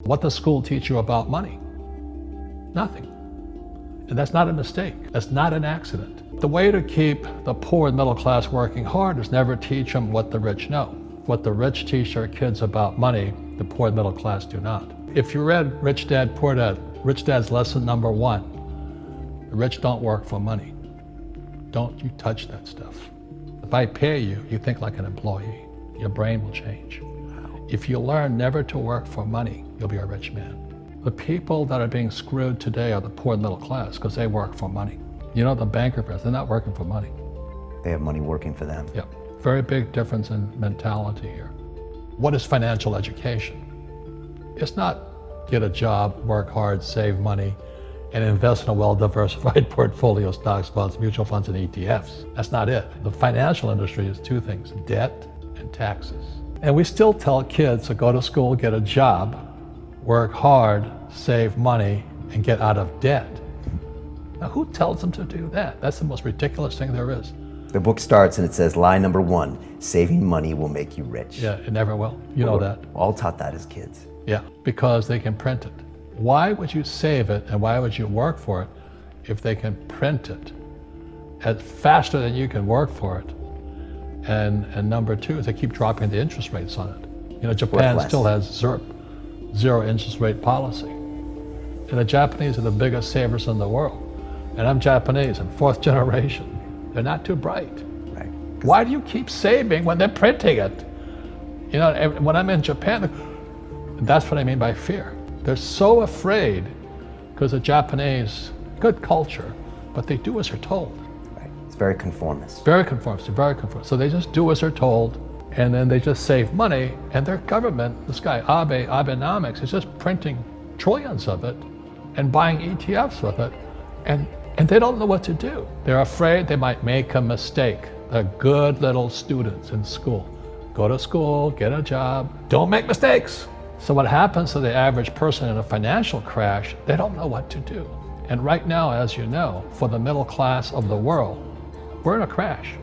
What does school teach you about money? Nothing. And that's not a mistake. That's not an accident. The way to keep the poor and middle class working hard is never teach them what the rich know. What the rich teach their kids about money, the poor and middle class do not. If you read Rich Dad, Poor Dad, Rich Dad's lesson number 1, the rich don't work for money. Don't you touch that stuff. If I pay you, you think like an employee. Your brain will change. If you learn never to work for money, you'll be a rich man. The people that are being screwed today are the poor and middle class because they work for money. You know, the banker friends, they're not working for money. They have money working for them. Yeah, very big difference in mentality here. What is financial education? It's not get a job, work hard, save money, and invest in a well-diversified portfolio of stocks, bonds, mutual funds, and ETFs. That's not it. The financial industry is 2 things, debt and taxes. And we still tell kids to go to school, get a job, work hard, save money, and get out of debt. Now, who tells them to do that? That's the most ridiculous thing there is. The book starts and it says, lie number 1, saving money will make you rich. Yeah, it never will. You know that. We're all taught that as kids. Yeah, because they can print it. Why would you save it and why would you work for it if they can print it faster than you can work for it? And number 2 is they keep dropping the interest rates on it. You know, Japan still has zero interest rate policy. And the Japanese are the biggest savers in the world. And I'm Japanese, I'm 4th generation. They're not too bright. Right. Why do you keep saving when they're printing it? You know, when I'm in Japan, that's what I mean by fear. They're so afraid because the Japanese, good culture, but they do as they're told. Right. It's very conformist. Very conformist, very conformist. So they just do as they're told, and then they just save money, and their government, this guy Abenomics, is just printing trillions of it and buying ETFs with it, and they don't know what to do. They're afraid they might make a mistake. They're good little students in school. Go to school, get a job, don't make mistakes. So what happens to the average person in a financial crash, they don't know what to do. And right now, as you know, for the middle class of the world, we're in a crash.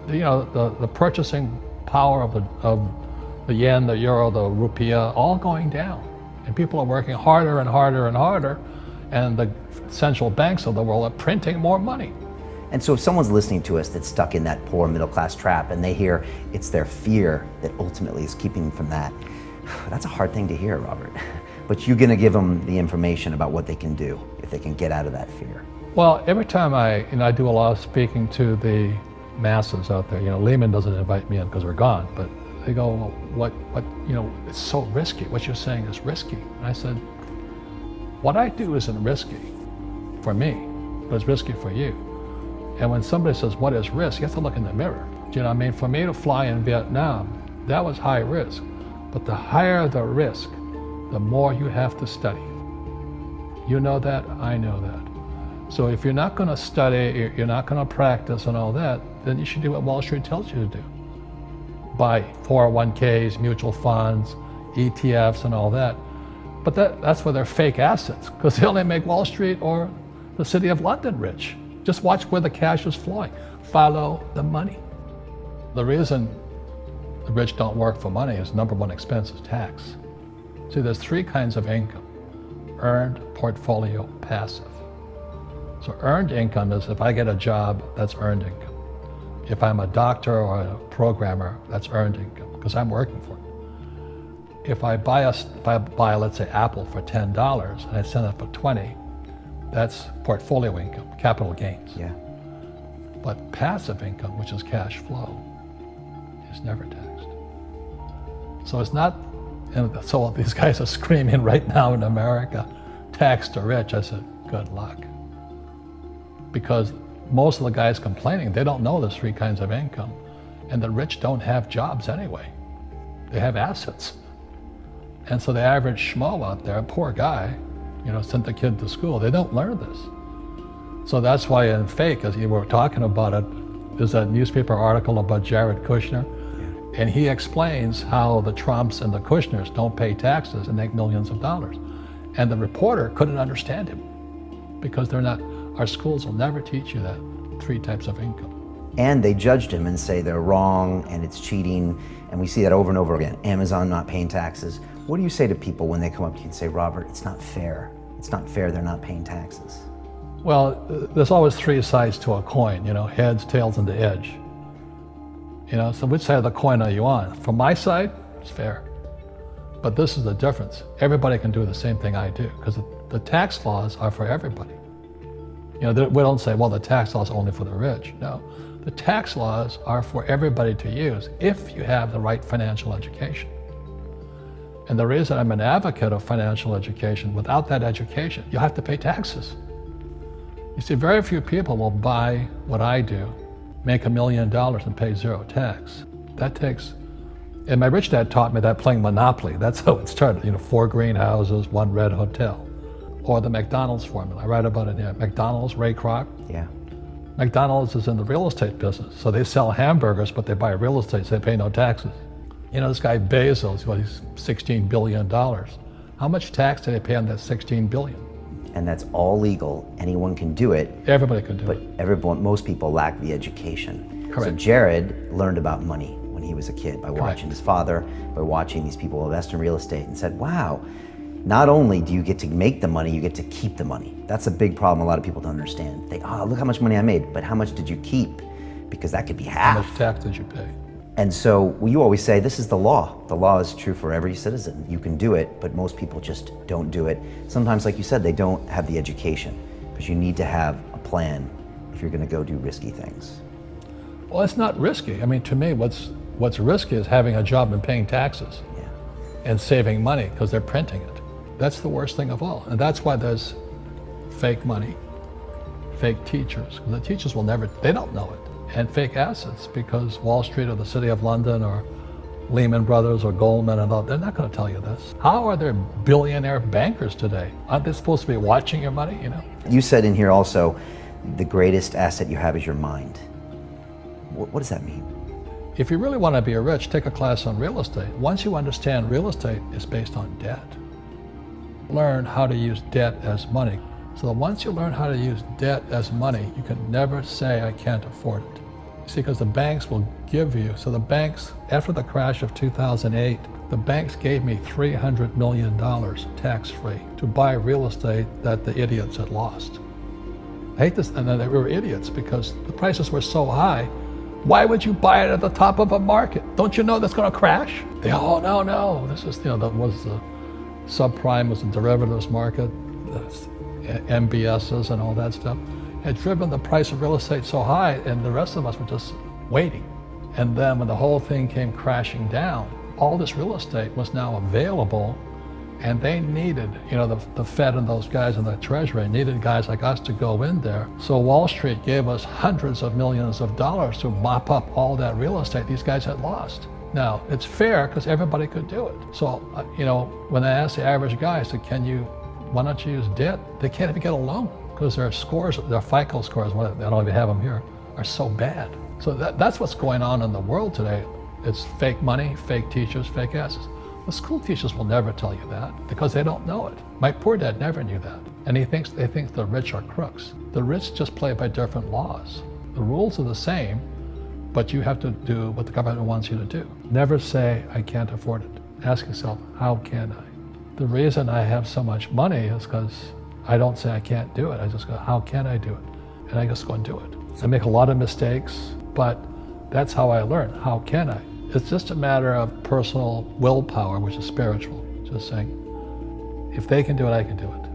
You know, the purchasing power of the yen, the euro, the rupiah, all going down. And people are working harder and harder and harder, and the central banks of the world are printing more money. And so if someone's listening to us that's stuck in that poor middle class trap and they hear it's their fear that ultimately is keeping them from that, that's a hard thing to hear, Robert. But you're gonna give them the information about what they can do if they can get out of that fear. Well, every time I do a lot of speaking to the masses out there, you know, Lehman doesn't invite me in because we're gone, but they go, well, what, you know, it's so risky. What you're saying is risky. And I said, what I do isn't risky for me, but it's risky for you. And when somebody says, what is risk? You have to look in the mirror. Do you know what I mean? For me to fly in Vietnam, that was high risk. But the higher the risk, the more you have to study. You know that, I know that. So if you're not gonna study, you're not gonna practice and all that, then you should do what Wall Street tells you to do. Buy 401ks, mutual funds, ETFs and all that. But that's where they're fake assets, because they only make Wall Street or the City of London rich. Just watch where the cash is flowing. Follow the money. The reason the rich don't work for money is number 1 expense is tax. See, there's 3 kinds of income: earned, portfolio, passive. So earned income is if I get a job, that's earned income. If I'm a doctor or a programmer, that's earned income because I'm working for it. If I buy, let's say, Apple for $10 and I sell it for 20, that's portfolio income, capital gains. Yeah. But passive income, which is cash flow, is never taxed. So it's not, and so these guys are screaming right now in America, tax the rich. I said, good luck. Because most of the guys complaining, they don't know there's 3 kinds of income. And the rich don't have jobs anyway. They have assets. And so the average schmo out there, poor guy, you know, sent the kid to school, they don't learn this. So that's why in Fake, as you were talking about it, there's a newspaper article about Jared Kushner, and he explains how the Trumps and the Kushners don't pay taxes and make millions of dollars. And the reporter couldn't understand him because they're not, our schools will never teach you that 3 types of income. And they judged him and say they're wrong and it's cheating. And we see that over and over again. Amazon not paying taxes. What do you say to people when they come up to you and say, Robert, it's not fair. It's not fair they're not paying taxes? Well, there's always three sides to a coin, heads, tails, and the edge. So which side of the coin are you on? From my side, it's fair. But this is the difference. Everybody can do the same thing I do, because the tax laws are for everybody. We don't say, well, the tax laws are only for the rich. No, the tax laws are for everybody to use if you have the right financial education. And the reason I'm an advocate of financial education, without that education, you have to pay taxes. You see, very few people will buy what I do, make $1 million and pay zero tax. That takes, and my rich dad taught me that playing Monopoly. That's how it started, 4 greenhouses, 1 red hotel. Or the McDonald's formula. I write about it here. McDonald's, Ray Kroc. Yeah. McDonald's is in the real estate business. So they sell hamburgers, but they buy real estate, so they pay no taxes. This guy Bezos, he's $16 billion. How much tax do they pay on that $16 billion? And that's all legal. Anyone can do it. Everybody can do it. But most people lack the education. Correct. So Jared learned about money when he was a kid by watching Correct. his father, by watching these people invest in real estate, and said, wow, not only do you get to make the money, you get to keep the money. That's a big problem a lot of people don't understand. They, look how much money I made, but how much did you keep? Because that could be half. How much tax did you pay? And so you always say, this is the law. The law is true for every citizen. You can do it, but most people just don't do it. Sometimes, like you said, they don't have the education, because you need to have a plan if you're gonna go do risky things. Well, it's not risky. To me, what's risky is having a job and paying taxes. Yeah. And saving money, because they're printing it. That's the worst thing of all. And that's why there's fake money, fake teachers. The teachers they don't know it. And fake assets, because Wall Street or the City of London or Lehman Brothers or Goldman and all, they're not going to tell you this. How are there billionaire bankers today? Aren't they supposed to be watching your money, You said in here also, the greatest asset you have is your mind. What does that mean? If you really want to be rich, take a class on real estate. Once you understand real estate is based on debt, learn how to use debt as money. So once you learn how to use debt as money, you can never say, I can't afford it. See, because the banks will give you, so the banks, after the crash of 2008, the banks gave me $300 million tax-free to buy real estate that the idiots had lost. I hate this, and then they were idiots because the prices were so high. Why would you buy it at the top of a market? Don't you know that's going to crash? They, oh, no. This is, that was the subprime, was the derivatives market, the MBSs and all that stuff. Had driven the price of real estate so high, and the rest of us were just waiting. And then when the whole thing came crashing down, all this real estate was now available, and they needed, the Fed and those guys in the Treasury needed guys like us to go in there. So Wall Street gave us hundreds of millions of dollars to mop up all that real estate these guys had lost. Now, it's fair because everybody could do it. So, when I asked the average guy, I said, why don't you use debt? They can't even get a loan because their scores, their FICO scores, I don't even have them here, are so bad. So that's what's going on in the world today. It's fake money, fake teachers, fake assets. The school teachers will never tell you that because they don't know it. My poor dad never knew that. And they think the rich are crooks. The rich just play by different laws. The rules are the same, but you have to do what the government wants you to do. Never say, I can't afford it. Ask yourself, how can I? The reason I have so much money is because I don't say I can't do it. I just go, how can I do it? And I just go and do it. I make a lot of mistakes, but that's how I learn. How can I? It's just a matter of personal willpower, which is spiritual. Just saying, if they can do it, I can do it.